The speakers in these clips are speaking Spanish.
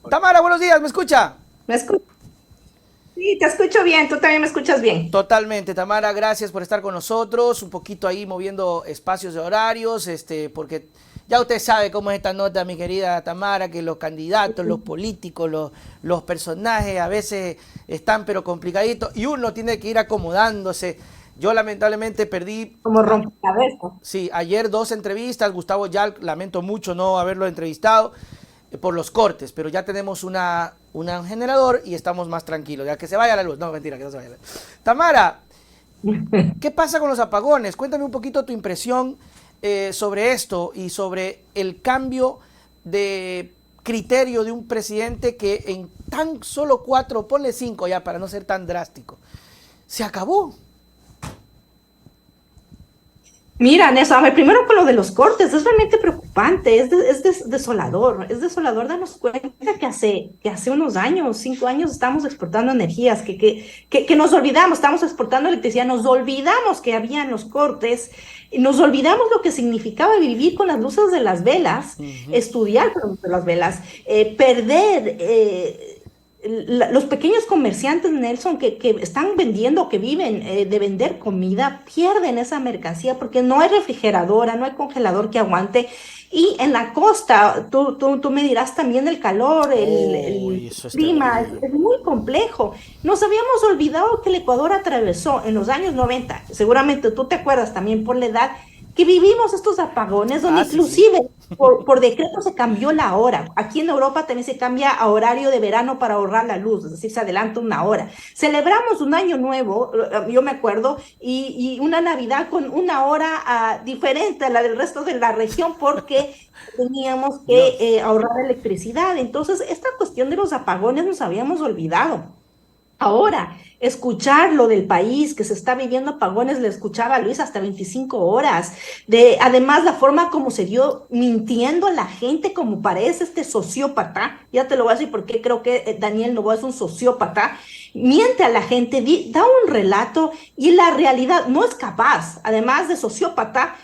Tamara, buenos días, ¿me escucha? ¿Me escu- Sí, te escucho bien, tú también me escuchas bien. Totalmente, Tamara, gracias por estar con nosotros, un poquito ahí moviendo espacios de horarios, porque ya usted sabe cómo es esta nota, mi querida Tamara, que los candidatos, los políticos, los personajes a veces están pero complicaditos y uno tiene que ir acomodándose. Yo lamentablemente perdí, Como rompecabezas. sí, ayer dos entrevistas, Gustavo Yal, lamento mucho no haberlo entrevistado, por los cortes, pero ya tenemos un generador y estamos más tranquilos, ya que se vaya la luz. No, mentira, que no se vaya la luz. Tamara, ¿qué pasa con los apagones? Cuéntame un poquito tu impresión sobre esto y sobre el cambio de criterio de un presidente que en tan solo 4, ponle 5 ya para no ser tan drástico, se acabó. Mira, Nelson, a ver, primero con lo de los cortes, es realmente preocupante, desolador, es desolador darnos cuenta que hace unos años, 5 años, estamos exportando energías, que nos olvidamos, estamos exportando electricidad, nos olvidamos que habían los cortes, y nos olvidamos lo que significaba vivir con las luces de las velas, estudiar con las luces de las velas, perder... los pequeños comerciantes, Nelson, que están vendiendo, que viven de vender comida, pierden esa mercancía porque no hay refrigeradora, no hay congelador que aguante. Y en la costa, tú me dirás también el calor, Oh, el eso es clima, terrible. es muy complejo. Nos habíamos olvidado que el Ecuador atravesó en los años 90, seguramente tú te acuerdas también por la edad, que vivimos estos apagones donde Ah, sí, sí. inclusive por decreto se cambió la hora. Aquí en Europa también se cambia a horario de verano para ahorrar la luz, es decir, se adelanta una hora. Celebramos un año nuevo, yo me acuerdo, y una Navidad con una hora diferente a la del resto de la región porque teníamos que Dios. ahorrar electricidad. Entonces, esta cuestión de los apagones nos habíamos olvidado. Ahora, escuchar lo del país que se está viviendo apagones, le escuchaba a Luis hasta 25 horas. Además, la forma como se dio mintiendo a la gente, como parece este sociópata, ya te lo voy a decir porque creo que Daniel Noboa es un sociópata, miente a la gente, da un relato y la realidad no es capaz, además de sociópata,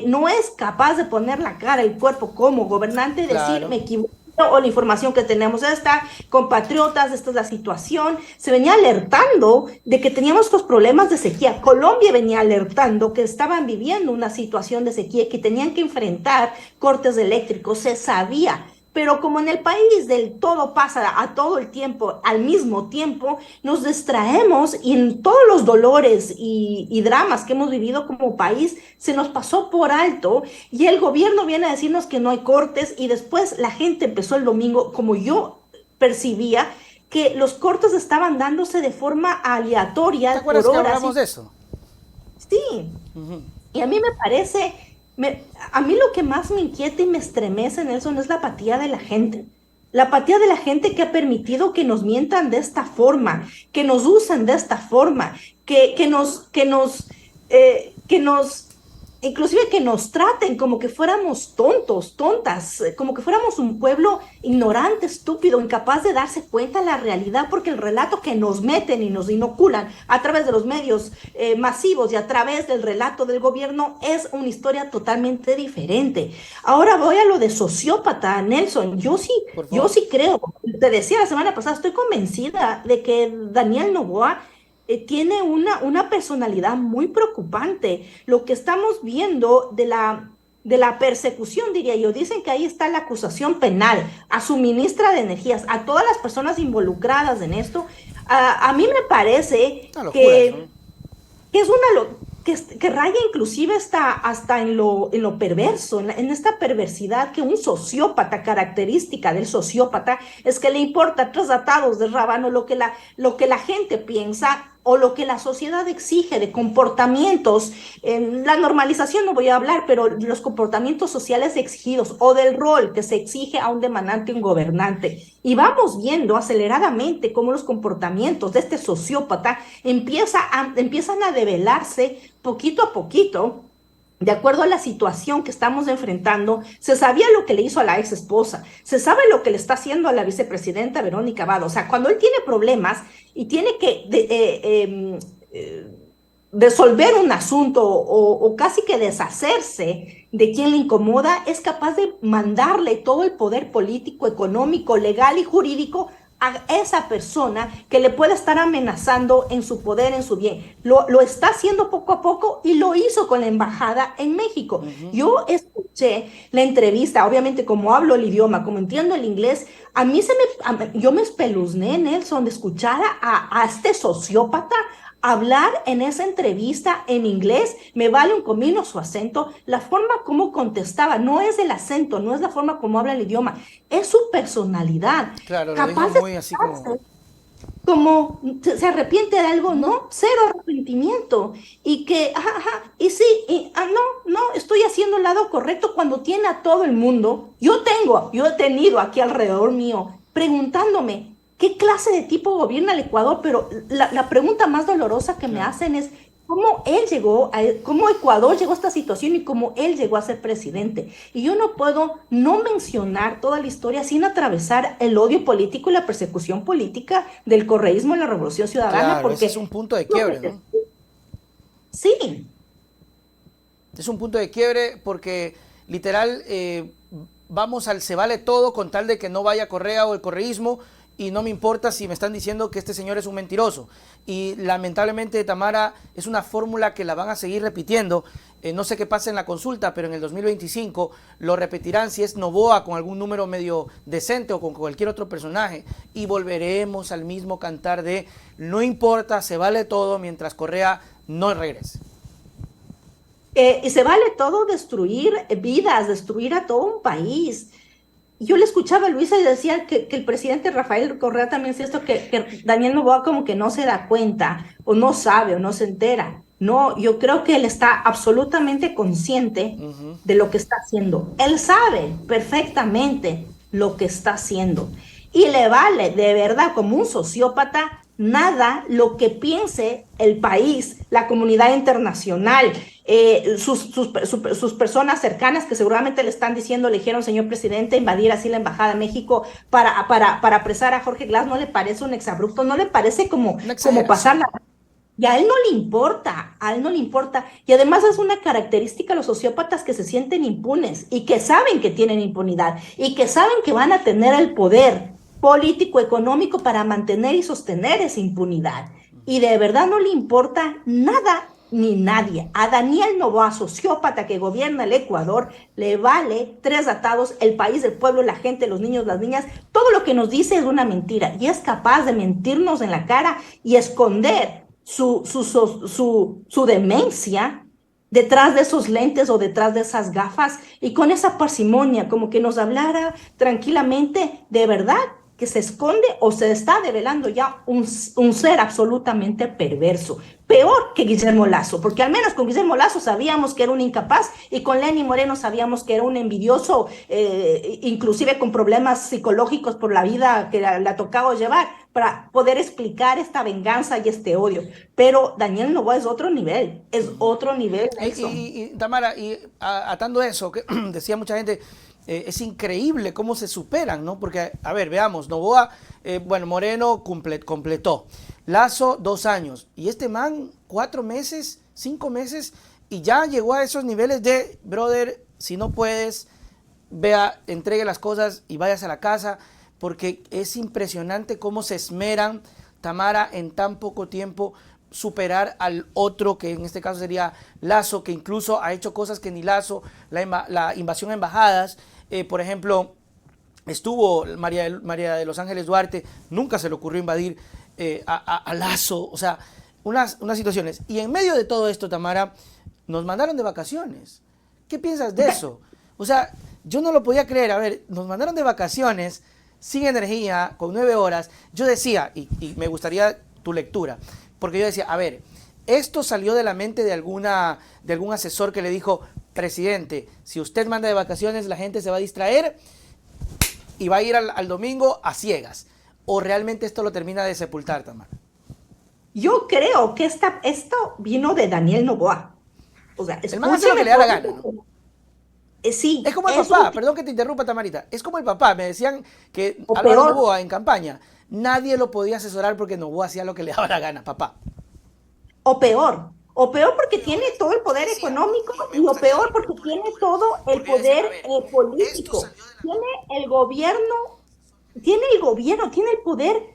no es capaz de poner la cara, el cuerpo como gobernante y decir, Claro. me equivoco o la información que tenemos esta, compatriotas, esta es la situación, se venía alertando de que teníamos los problemas de sequía. Colombia venía alertando que estaban viviendo una situación de sequía, que tenían que enfrentar cortes eléctricos, se sabía. Pero como en el país del todo pasa a todo el tiempo, al mismo tiempo, nos distraemos y en todos los dolores y dramas que hemos vivido como país, se nos pasó por alto y el gobierno viene a decirnos que no hay cortes y después la gente empezó el domingo, como yo percibía, que los cortes estaban dándose de forma ¿Te aleatoria por acuerdas que horas. hablamos Y de eso? sí, y a mí me parece, a mí lo que más me inquieta y me estremece, Nelson, es la apatía de la gente. La apatía de la gente que ha permitido que nos mientan de esta forma, que nos usen de esta forma, que nos, inclusive que nos traten como que fuéramos tontos, tontas, como que fuéramos un pueblo ignorante, estúpido, incapaz de darse cuenta de la realidad, porque el relato que nos meten y nos inoculan a través de los medios masivos y a través del relato del gobierno es una historia totalmente diferente. Ahora voy a lo de sociópata, Nelson. Por Yo favor. sí creo, te decía la semana pasada, estoy convencida de que Daniel Noboa tiene una personalidad muy preocupante. Lo que estamos viendo de la persecución, diría yo, dicen que ahí está la acusación penal a su ministra de Energías, a todas las personas involucradas en esto. A mí me parece Una locura eso, ¿no? que es que raya inclusive hasta en lo perverso, en esta perversidad que un sociópata, característica del sociópata, es que le importa tres atados de rábano lo que la gente piensa o lo que la sociedad exige de comportamientos, en la normalización no voy a hablar, pero los comportamientos sociales exigidos o del rol que se exige a un demandante, un gobernante. Y vamos viendo aceleradamente cómo los comportamientos de este sociópata empiezan a develarse poquito a poquito. De acuerdo a la situación que estamos enfrentando, se sabía lo que le hizo a la ex esposa, se sabe lo que le está haciendo a la vicepresidenta Verónica Abad. O sea, cuando él tiene problemas y tiene que resolver un asunto o casi que deshacerse de quien le incomoda, es capaz de mandarle todo el poder político, económico, legal y jurídico a esa persona que le puede estar amenazando en su poder, en su bien. Lo está haciendo poco a poco y lo hizo con la embajada en México. Yo escuché la entrevista, obviamente como hablo el idioma, como entiendo el inglés, yo me espeluzné, Nelson, de escuchar a este sociópata hablar en esa entrevista en inglés. Me vale un comino su acento, la forma como contestaba, no es el acento, no es la forma como habla el idioma, es su personalidad, Claro, lo dijo capaz de muy así como... expresarse como se arrepiente de algo, ¿no? Cero arrepentimiento. Y que, ajá, ajá, y sí, y, no, estoy haciendo el lado correcto cuando tiene a todo el mundo. Yo he tenido aquí alrededor mío preguntándome qué clase de tipo gobierna el Ecuador, pero la pregunta más dolorosa que me Claro. hacen es cómo él llegó, cómo Ecuador llegó a esta situación y cómo él llegó a ser presidente. Y yo no puedo no mencionar toda la historia sin atravesar el odio político y la persecución política del correísmo en la Revolución Ciudadana, Claro, ese es un porque punto de quiebre, ¿no? sí, Es un punto de quiebre porque literal vamos al se vale todo con tal de que no vaya Correa o el correísmo y no me importa si me están diciendo que este señor es un mentiroso. Y lamentablemente, Tamara, es una fórmula que la van a seguir repitiendo. No sé qué pasa en la consulta, pero en el 2025 lo repetirán si es Noboa con algún número medio decente o con cualquier otro personaje. Y volveremos al mismo cantar de no importa, se vale todo mientras Correa no regrese. y se vale todo destruir vidas, destruir a todo un país. Yo le escuchaba a Luisa y decía que el presidente Rafael Correa también decía esto, que Daniel Noboa como que no se da cuenta, o no sabe, o no se entera. No, yo creo que él está absolutamente consciente de lo que está haciendo. Él sabe perfectamente lo que está haciendo. Y le vale, de verdad, como un sociópata, nada lo que piense el país, la comunidad internacional, sus personas cercanas que seguramente le están diciendo, le dijeron, señor presidente, invadir así la embajada de México para apresar a Jorge Glass. ¿No le parece un exabrupto? ¿No le parece Una como pasar exageración. la... Y a él no le importa, a él no le importa. Y además es una característica de los sociópatas que se sienten impunes y que saben que tienen impunidad y que saben que van a tener el poder político, económico para mantener y sostener esa impunidad. Y de verdad no le importa nada ni nadie. A Daniel Noboa, sociópata que gobierna el Ecuador, le vale tres atados el país, el pueblo, la gente, los niños, las niñas. Todo lo que nos dice es una mentira y es capaz de mentirnos en la cara y esconder su demencia detrás de esos lentes o detrás de esas gafas y con esa parsimonia, como que nos hablara tranquilamente, de verdad que se esconde o se está develando ya un ser absolutamente perverso, peor que Guillermo Lazo, porque al menos con Guillermo Lazo sabíamos que era un incapaz y con Lenín Moreno sabíamos que era un envidioso, inclusive con problemas psicológicos por la vida que le ha tocado llevar para poder explicar esta venganza y este odio. Pero Daniel Noboa es otro nivel, Nelson. Tamara, atando eso, que decía mucha gente, es increíble cómo se superan, ¿no? Porque, a ver, veamos, Noboa, bueno, Moreno completó, Lazo 2 años, y este man 4 meses, 5 meses, y ya llegó a esos niveles de, brother, si no puedes, vea, entregue las cosas y vayas a la casa, porque es impresionante cómo se esmeran, Tamara, en tan poco tiempo superar al otro, que en este caso sería Lazo, que incluso ha hecho cosas que ni Lazo, la invasión a embajadas, por ejemplo, estuvo María de Los Ángeles Duarte, nunca se le ocurrió invadir a Lazo, o sea, unas situaciones. Y en medio de todo esto, Tamara, nos mandaron de vacaciones. ¿Qué piensas de eso? O sea, yo no lo podía creer. A ver, nos mandaron de vacaciones, sin energía, con 9 horas. Yo decía, y me gustaría tu lectura, porque yo decía, a ver, esto salió de la mente de algún asesor que le dijo, presidente, si usted manda de vacaciones, la gente se va a distraer y va a ir al domingo a ciegas. ¿O realmente esto lo termina de sepultar, Tamara? Yo creo que esto vino de Daniel Noboa. O sea, El man hace lo que le da la gana, ¿no? Sí, Es como el es papá, perdón que te interrumpa, Tamarita, es como el papá, me decían que o Álvaro peor, Noboa en campaña, nadie lo podía asesorar porque Noboa hacía lo que le daba la gana, papá. o peor. o peor porque tiene todo el poder económico, y o peor porque tiene todo el poder político. Tiene el gobierno, tiene el poder.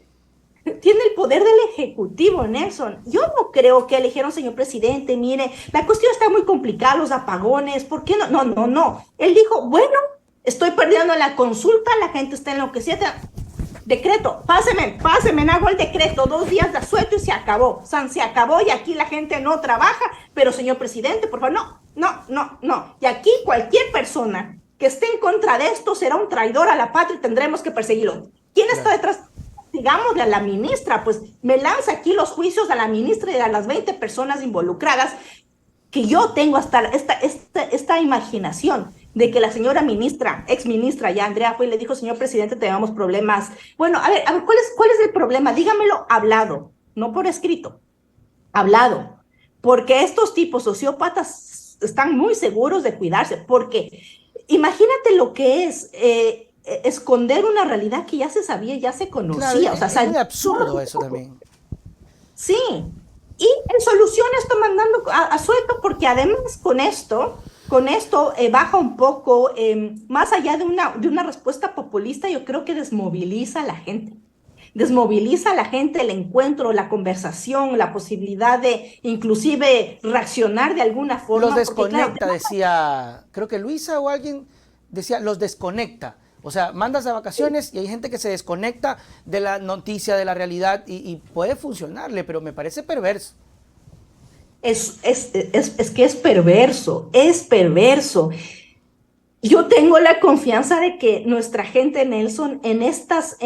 Tiene el poder del Ejecutivo, Nelson. Yo no creo que eligieron, señor presidente, mire, la cuestión está muy complicada, los apagones, ¿por qué no? No, no, no. Él dijo, bueno, estoy perdiendo la consulta, la gente está enloquecida. Decreto, páseme, hago el decreto, 2 días de asueto y se acabó. Se acabó y aquí la gente no trabaja, pero señor presidente, por favor, no. Y aquí cualquier persona que esté en contra de esto será un traidor a la patria y tendremos que perseguirlo. ¿Quién está detrás? Digámosle a la ministra, pues me lanza aquí los juicios a la ministra y a las 20 personas involucradas, que yo tengo hasta esta imaginación de que la señora ministra, ex ministra ya, Andrea, fue y le dijo, señor presidente, tenemos problemas. Bueno, a ver, ¿cuál es el problema? Dígamelo hablado, no por escrito, hablado, porque estos tipos sociópatas están muy seguros de cuidarse, porque imagínate lo que es esconder una realidad que ya se sabía, ya se conocía. Claro, O sea, es muy absurdo eso también. sí, y en solución esto mandando a suelto, porque además con esto baja un poco, más allá de una respuesta populista, yo creo que desmoviliza a la gente. Desmoviliza a la gente el encuentro, la conversación, la posibilidad de inclusive reaccionar de alguna forma. Los desconecta, porque, claro, decía, creo que Luisa o alguien decía, los desconecta. O sea, mandas a vacaciones y hay gente que se desconecta de la noticia, de la realidad y puede funcionarle, pero me parece perverso. es que es perverso. Yo tengo la confianza de que nuestra gente, Nelson, en estas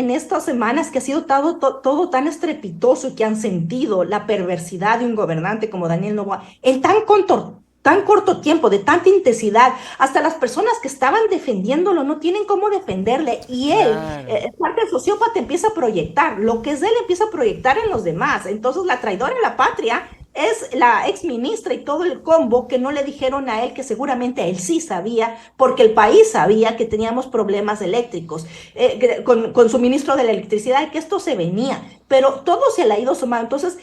semanas que ha sido todo tan estrepitoso y que han sentido la perversidad de un gobernante como Daniel Noboa, en tan corto tiempo, de tanta intensidad, hasta las personas que estaban defendiéndolo no tienen cómo defenderle, y él, Claro. parte del sociópata, empieza a proyectar, lo que es de él empieza a proyectar en los demás. Entonces la traidora de la patria es la ex ministra y todo el combo, que no le dijeron a él, que seguramente él sí sabía, porque el país sabía que teníamos problemas eléctricos con suministro de la electricidad, y que esto se venía, pero todo se le ha ido sumando. Entonces,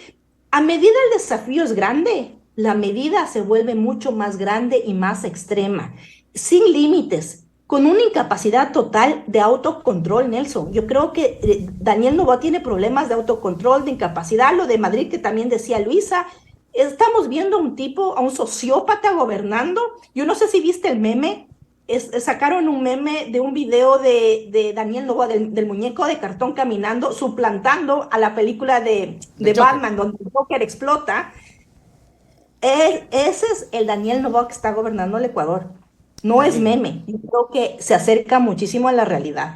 a medida el desafío es grande, la medida se vuelve mucho más grande y más extrema, sin límites, con una incapacidad total de autocontrol, Nelson. Yo creo que Daniel Noboa tiene problemas de autocontrol, de incapacidad, lo de Madrid que también decía Luisa. Estamos viendo a un sociópata gobernando. Yo no sé si viste el meme, sacaron un meme de un video de Daniel Noboa, del muñeco de cartón caminando, suplantando a la película de Batman, donde el Joker explota. Ese es el Daniel Noboa que está gobernando el Ecuador. No es Terrible. meme. Yo creo que se acerca muchísimo a la realidad.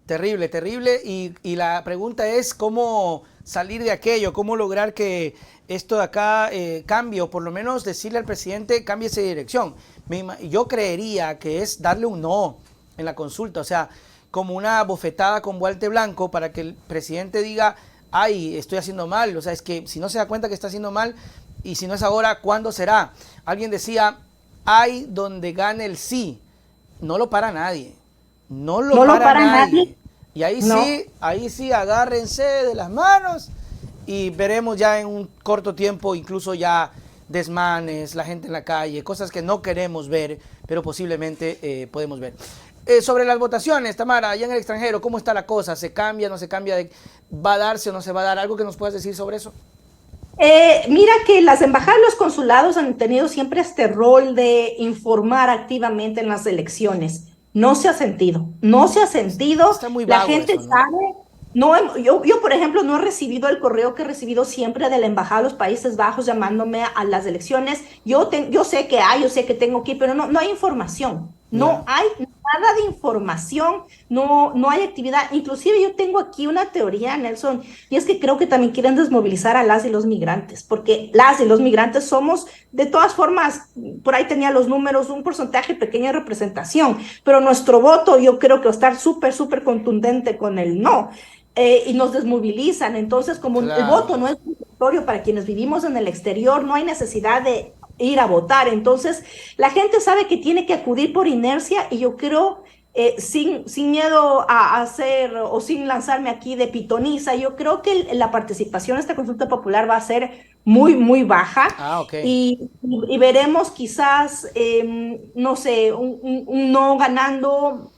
Terrible, terrible. Y la pregunta es cómo salir de aquello, cómo lograr que esto de acá cambie, o por lo menos decirle al presidente cambie esa dirección. Yo creería que es darle un no en la consulta, o sea, como una bofetada con guante blanco para que el presidente diga, ay, estoy haciendo mal. O sea, es que si no se da cuenta que está haciendo mal, y si no es ahora, ¿cuándo será? Alguien decía, hay donde gane el sí, no lo para nadie. No lo No lo para para nadie. nadie. Y No. ahí sí, agárrense de las manos y veremos ya en un corto tiempo incluso ya desmanes, la gente en la calle, cosas que no queremos ver, pero posiblemente podemos ver. Sobre las votaciones, Tamara, allá en el extranjero, ¿cómo está la cosa? ¿Se cambia, no se cambia? ¿Va a darse o no se va a dar? ¿Algo que nos puedas decir sobre eso? Mira que las embajadas y los consulados han tenido siempre este rol de informar activamente en las elecciones. No se ha sentido, Está muy la vago gente eso, ¿no? sabe. No, yo, por ejemplo, no he recibido el correo que he recibido siempre de la Embajada de los Países Bajos llamándome a las elecciones. Yo sé que hay, yo sé que tengo que ir, pero no hay información. No Ya. hay nada de información, no hay actividad. Inclusive yo tengo aquí una teoría, Nelson, y es que creo que también quieren desmovilizar a las y los migrantes, porque las y los migrantes somos, de todas formas, por ahí tenía los números, un porcentaje pequeño de representación, pero nuestro voto yo creo que va a estar súper contundente con el no. Y nos desmovilizan. Entonces, como el Claro. voto no es obligatorio para quienes vivimos en el exterior, no hay necesidad de ir a votar. Entonces, la gente sabe que tiene que acudir por inercia, y yo creo, sin miedo a hacer o sin lanzarme aquí de pitoniza, yo creo que la participación en esta consulta popular va a ser muy, muy baja. Ah, ok. Y veremos quizás, no sé, un no ganando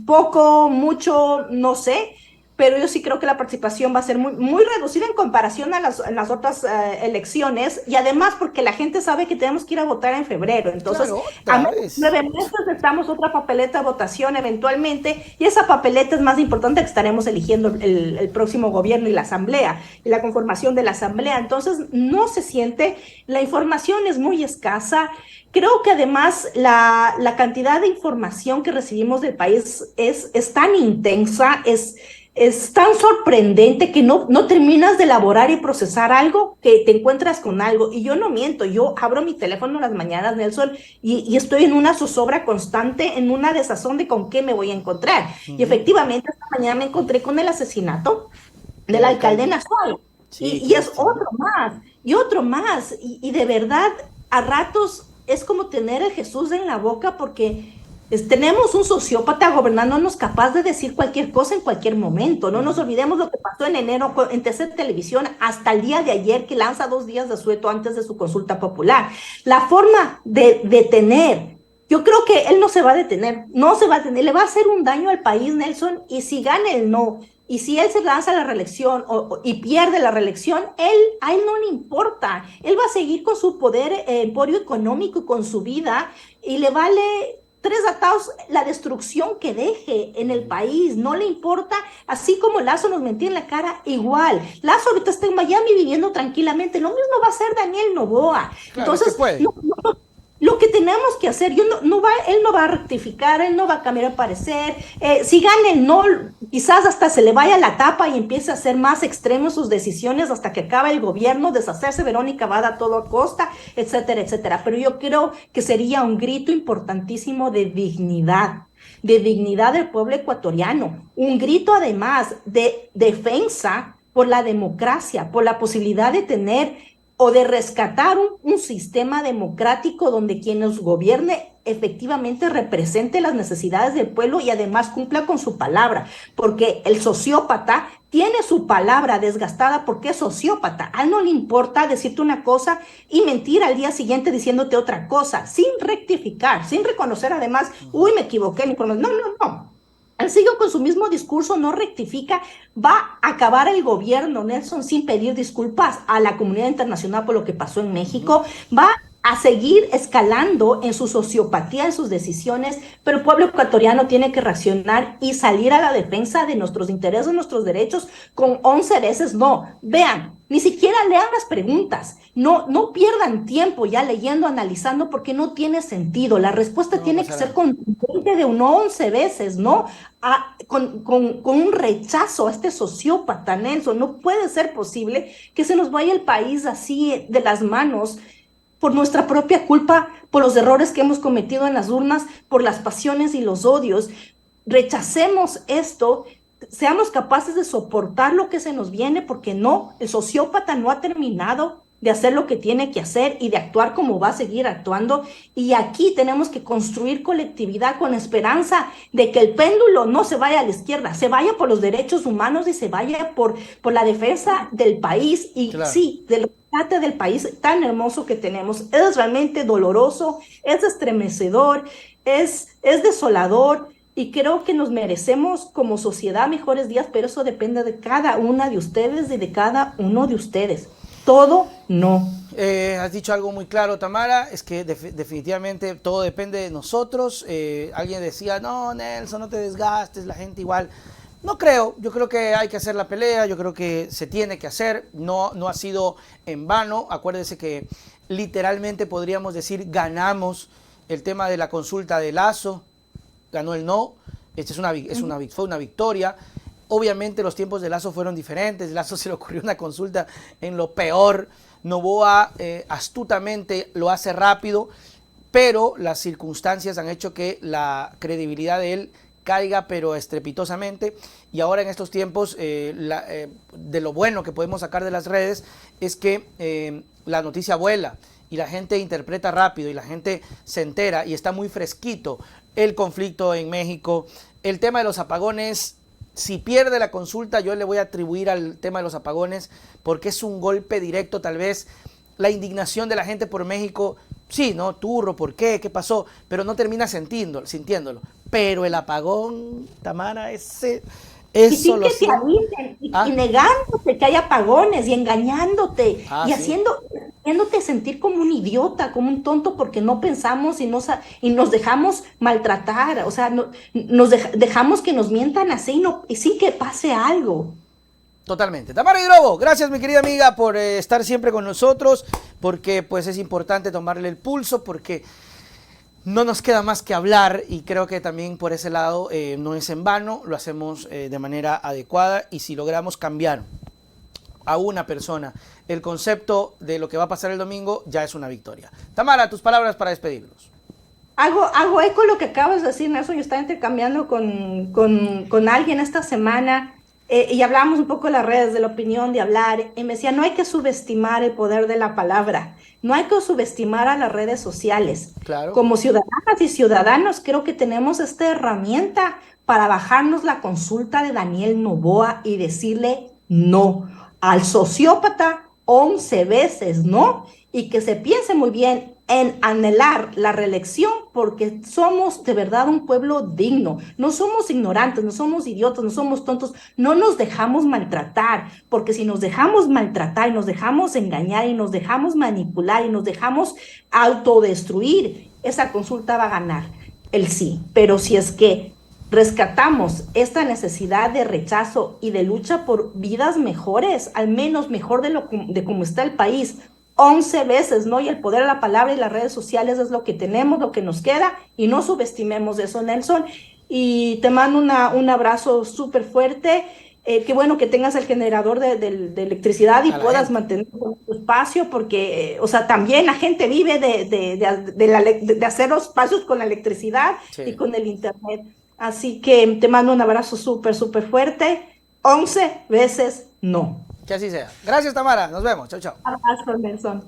poco, mucho, no sé, pero yo sí creo que la participación va a ser muy, muy reducida en comparación en las otras elecciones, y además porque la gente sabe que tenemos que ir a votar en febrero. Entonces, Claro, a otra menos de vez. 9 meses estamos otra papeleta de votación eventualmente, y esa papeleta es más importante que estaremos eligiendo el próximo gobierno y la asamblea, y la conformación de la asamblea. Entonces, no se siente, la información es muy escasa. Creo que además la cantidad de información que recibimos del país es tan intensa, es tan sorprendente que no terminas de elaborar y procesar algo, que te encuentras con algo. Y yo no miento, yo abro mi teléfono en las mañanas, Nelson, y estoy en una zozobra constante, en una desazón de con qué me voy a encontrar. Y Ujú. efectivamente, esta mañana me encontré con el asesinato del Del alcalde alcalde. Nazuay. Sí, Y es triste, ¿no? otro más, y otro más. Y de verdad, a ratos es como tener a Jesús en la boca, porque tenemos un sociópata gobernándonos, capaz de decir cualquier cosa en cualquier momento. No nos Ujú. olvidemos lo que pasó en enero en tercera televisión, hasta el día de ayer, que lanza 2 días de sueto antes de su consulta popular. La forma de detener, yo creo que él no se va a detener, no se va a detener, le va a hacer un daño al país, Nelson, y si gana el no, y si él se lanza a la reelección y pierde la reelección, a él no le importa. Él va a seguir con su poder emporio económico y con su vida, y le vale tres atados la destrucción que deje en el país. No le importa, así como Lazo nos mentía en la cara, igual. Lazo ahorita está en Miami viviendo tranquilamente. Lo mismo va a hacer Daniel Noboa. Claro, es que Entonces, puede. lo que tenemos que hacer, él no va a rectificar, él no va a cambiar de parecer. Si gana el no, quizás hasta se le vaya la tapa y empiece a ser más extremo sus decisiones hasta que acabe el gobierno, deshacerse Verónica Vada a toda costa, etcétera, etcétera. Pero yo creo que sería un grito importantísimo de dignidad del pueblo ecuatoriano, un grito además de defensa por la democracia, por la posibilidad de tener o de rescatar un sistema democrático donde quien nos gobierne efectivamente represente las necesidades del pueblo y además cumpla con su palabra, porque el sociópata tiene su palabra desgastada porque es sociópata. A él no le importa decirte una cosa y mentir al día siguiente diciéndote otra cosa, sin rectificar, sin reconocer además, uy, me equivoqué. No, no, no. Él sigue con su mismo discurso, no rectifica, va a acabar el gobierno, Nelson, sin pedir disculpas a la comunidad internacional por lo que pasó en Ujú. México, va a seguir escalando en su sociopatía, en sus decisiones, pero el pueblo ecuatoriano tiene que reaccionar y salir a la defensa de nuestros intereses, nuestros derechos, con 11 veces no. Vean, ni siquiera lean las preguntas, no pierdan tiempo ya leyendo, analizando, porque no tiene sentido. La respuesta No tiene que ser pasará. contundente de uno 11 veces, ¿no? Con un rechazo a este sociópata, Nelson. No puede ser posible que se nos vaya el país así de las manos por nuestra propia culpa, por los errores que hemos cometido en las urnas, por las pasiones y los odios. Rechacemos esto, seamos capaces de soportar lo que se nos viene, porque no, el sociópata no ha terminado de hacer lo que tiene que hacer y de actuar como va a seguir actuando. Y aquí tenemos que construir colectividad con esperanza de que el péndulo no se vaya a la izquierda, se vaya por los derechos humanos y se vaya por la defensa del país, y Claro. sí, del rescate del país tan hermoso que tenemos. Es realmente doloroso, es estremecedor, es desolador. Y creo que nos merecemos como sociedad mejores días, pero eso depende de cada una de ustedes y de cada uno de ustedes. Todo no. Has dicho algo muy claro, Tamara, es que definitivamente todo depende de nosotros. Alguien decía, no, Nelson, no te desgastes, la gente igual. No creo, yo creo que hay que hacer la pelea, yo creo que se tiene que hacer, no ha sido en vano. Acuérdense que literalmente podríamos decir ganamos el tema de la consulta de Lazo, ganó el no, fue una victoria. Obviamente los tiempos de Lazo fueron diferentes, Lazo se le ocurrió una consulta en lo peor, Noboa astutamente lo hace rápido, pero las circunstancias han hecho que la credibilidad de él caiga pero estrepitosamente, y ahora en estos tiempos de lo bueno que podemos sacar de las redes es que la noticia vuela y la gente interpreta rápido y la gente se entera y está muy fresquito el conflicto en México, el tema de los apagones Si pierde la consulta, yo le voy a atribuir al tema de los apagones, porque es un golpe directo, tal vez la indignación de la gente por México, sí, ¿no? Turro, ¿por qué? ¿Qué pasó? Pero no termina sintiéndolo. Pero el apagón, Tamara, Y eso sin lo que te siento. avisen, y Ah, negándote que hay apagones, y engañándote, y sí, haciéndote sentir como un idiota, como un tonto, porque no pensamos y nos dejamos maltratar, o sea, dejamos que nos mientan así y sin que pase algo. totalmente. Tamara Hidrobo, gracias mi querida amiga por estar siempre con nosotros, porque pues es importante tomarle el pulso, porque no nos queda más que hablar y creo que también por ese lado no es en vano, lo hacemos de manera adecuada y si logramos cambiar a una persona el concepto de lo que va a pasar el domingo, ya es una victoria. Tamara, tus palabras para despedirnos. Hago eco lo que acabas de decir, Nelson. Yo estaba intercambiando con alguien esta semana y hablábamos un poco de las redes, de la opinión, de hablar, y me decía, no hay que subestimar el poder de la palabra, no hay que subestimar a las redes sociales. Claro. Como ciudadanas y ciudadanos, creo que tenemos esta herramienta para bajarnos la consulta de Daniel Noboa y decirle no al sociópata 11 veces, ¿no? Y que se piense muy bien en anhelar la reelección porque somos de verdad un pueblo digno, no somos ignorantes, no somos idiotas, no somos tontos, no nos dejamos maltratar, porque si nos dejamos maltratar y nos dejamos engañar y nos dejamos manipular y nos dejamos autodestruir, esa consulta va a ganar el sí, pero si es que rescatamos esta necesidad de rechazo y de lucha por vidas mejores, al menos mejor de cómo está el país, 11 veces, ¿no? Y el poder de la palabra y las redes sociales es lo que tenemos, lo que nos queda, y no subestimemos eso, Nelson. Y te mando un abrazo súper fuerte. Qué bueno que tengas el generador de electricidad y A la puedas gente. mantener tu espacio, porque, o sea, también la gente vive de hacer los espacios con la electricidad y Sí. con el internet. Así que te mando un abrazo súper, súper fuerte. 11 veces no. Que así sea. Gracias, Tamara. Nos vemos. Chau, chau. Abrazo, Nelson.